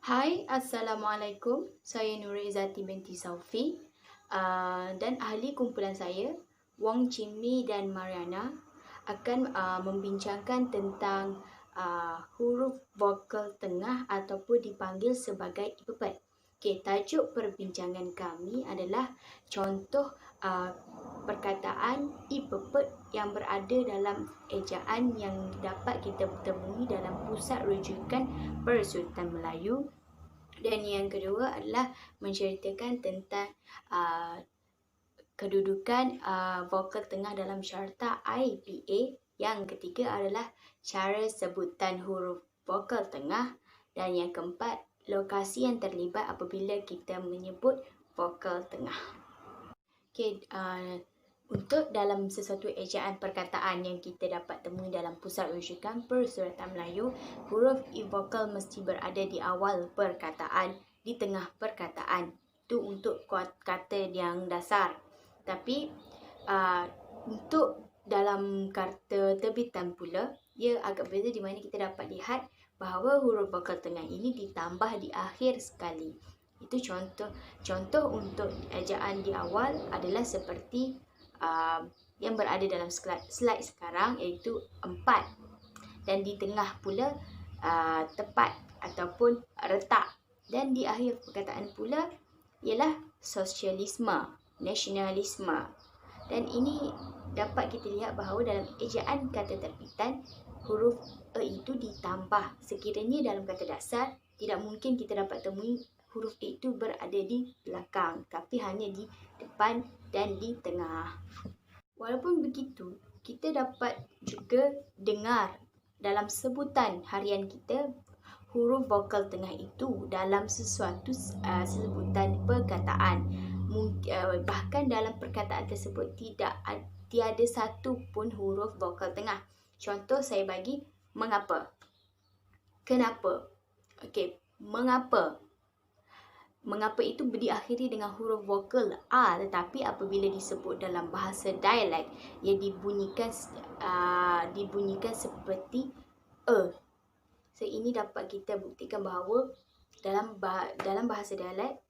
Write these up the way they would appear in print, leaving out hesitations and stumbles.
Hai, Assalamualaikum. Saya Nurul Izzati binti Saufi dan ahli kumpulan saya, Wong Chin Mi dan Mariana akan membincangkan tentang huruf vokal tengah ataupun dipanggil sebagai ipepet. Okey, tajuk perbincangan kami adalah contoh perkataan ipepet yang berada dalam ejaan yang dapat kita temui dalam pusat rujukan Persultan Melayu. Dan yang kedua adalah menceritakan tentang kedudukan vokal tengah dalam syarta IPA. Yang ketiga adalah cara sebutan huruf vokal tengah. Dan yang keempat, lokasi yang terlibat apabila kita menyebut vokal tengah. Okey, untuk dalam sesuatu ejaan perkataan yang kita dapat temui dalam pusat rujukan Persultan Melayu, huruf vokal mesti berada di awal perkataan, di tengah perkataan. Itu untuk kata yang dasar. Tapi untuk dalam kata terbitan pula, ia agak berbeza di mana kita dapat lihat bahawa huruf vokal tengah ini ditambah di akhir sekali. Itu contoh untuk ejaan di awal adalah seperti yang berada dalam slide sekarang, iaitu 4. Dan di tengah pula tepat ataupun retak. Dan di akhir perkataan pula ialah sosialisme, nasionalisme. Dan ini dapat kita lihat bahawa dalam ejaan kata terbitan, huruf E itu ditambah. Sekiranya dalam kata dasar, tidak mungkin kita dapat temui huruf E itu berada di belakang, tapi hanya di depan dan di tengah. Walaupun begitu, kita dapat juga dengar dalam sebutan harian kita huruf vokal tengah itu dalam sesuatu sebutan perkataan. Bahkan dalam perkataan tersebut tiada satu pun huruf vokal tengah. Contoh saya bagi mengapa, kenapa. Okey, mengapa. Mengapa itu diakhiri dengan huruf vokal A, tetapi apabila disebut dalam bahasa dialek, ia dibunyikan seperti E. So ini dapat kita buktikan bahawa dalam bahasa dialek,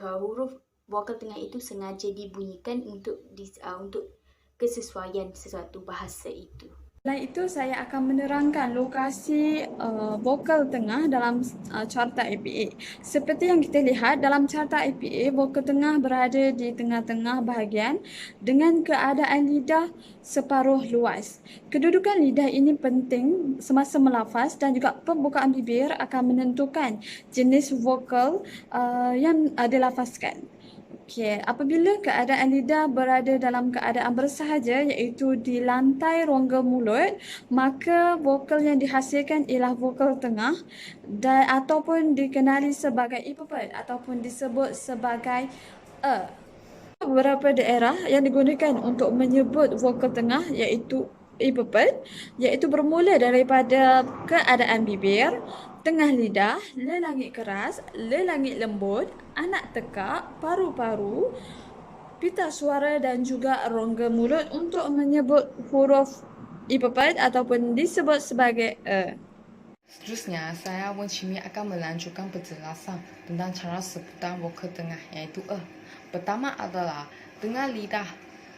huruf vokal tengah itu sengaja dibunyikan untuk kesesuaian sesuatu bahasa itu. Selain itu, saya akan menerangkan lokasi vokal tengah dalam carta IPA. Seperti yang kita lihat, dalam carta IPA, vokal tengah berada di tengah-tengah bahagian dengan keadaan lidah separuh luas. Kedudukan lidah ini penting semasa melafaz dan juga pembukaan bibir akan menentukan jenis vokal yang dilafazkan. Okey, apabila keadaan lidah berada dalam keadaan bersahaja, iaitu di lantai rongga mulut, maka vokal yang dihasilkan ialah vokal tengah ataupun dikenali sebagai ipepet ataupun disebut sebagai E. Beberapa daerah yang digunakan untuk menyebut vokal tengah iaitu ipepet, iaitu bermula daripada keadaan bibir, tengah lidah, lelangit keras, lelangit lembut, anak tekak, paru-paru, pita suara dan juga rongga mulut untuk menyebut huruf ipepet ataupun disebut sebagai E. Seterusnya, saya Wong Chin Mi akan melanjutkan penjelasan tentang cara sebutan vokal tengah, iaitu E. Pertama adalah tengah lidah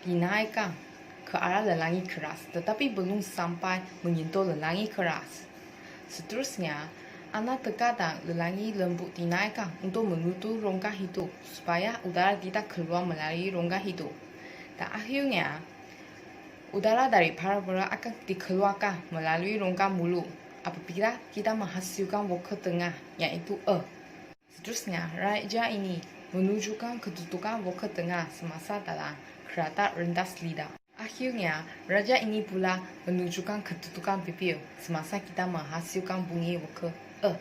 dinaikkan ke arah lelangit keras, tetapi belum sampai menyentuh lelangit keras. Seterusnya, anak tekak dan lelangit lembut dinaikkan untuk menutup rongga hidung supaya udara tidak keluar melalui rongga hidung. Dan akhirnya, udara dari parabola akan dikeluarkan melalui rongga mulut apabila kita menghasilkan vokal tengah, iaitu E. Seterusnya, raja ini menunjukkan kedudukan vokal tengah semasa dalam keadaan rendas lidah. Akhirnya, raja ini pula menunjukkan kedudukan bibir semasa kita menghasilkan bunyi vokal E.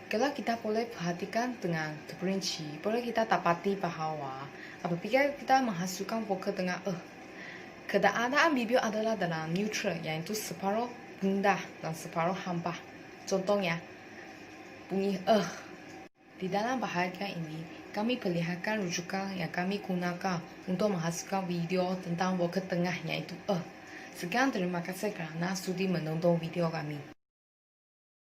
Kalau kita boleh perhatikan dengan terperinci, boleh kita dapati bahawa apabila kita menghasilkan vokal tengah E, keadaan bibir adalah dalam neutral, iaitu separuh rendah dan separuh hampa. Contohnya, bunyi Di dalam bahagian ini, kami perlihatkan rujukan yang kami gunakan untuk menghasilkan video tentang vokal tengah, iaitu Sekian, terima kasih kerana sudi menonton video kami.